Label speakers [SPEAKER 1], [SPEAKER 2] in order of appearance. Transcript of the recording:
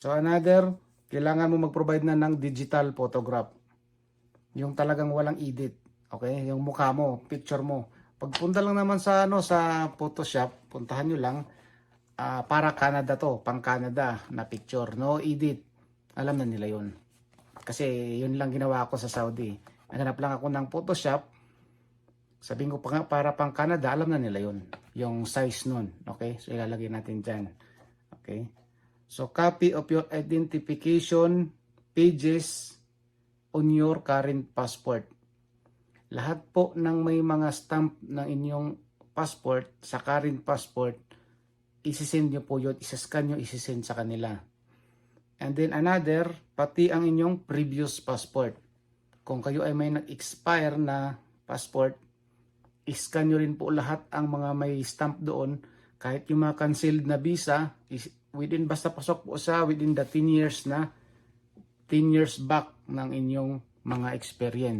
[SPEAKER 1] So another, kailangan mo mag-provide na ng digital photograph. Yung talagang walang edit. Okay? Yung mukha mo, picture mo. Pagpunta lang naman sa sa Photoshop, puntahan nyo lang, para Canada to, pang Canada na picture. No edit. Alam na nila yun. Kasi yun lang ginawa ko sa Saudi. Naghanap lang ako ng Photoshop. Sabihin ko pa nga, para pang Canada, alam na nila yun. Yung size nun. Okay? So ilalagay natin dyan. Okay? So copy of your identification pages on your current passport. Lahat po ng may mga stamp ng inyong passport, sa current passport, isisend nyo po yun, isascan nyo, isisend sa kanila. And then another, pati ang inyong previous passport. Kung kayo ay may nag-expire na passport, iscan nyo rin po lahat ang mga may stamp doon, kahit yung mga canceled na visa, within, basta pasok po sa within the 10 years na 10 years back ng inyong mga experience.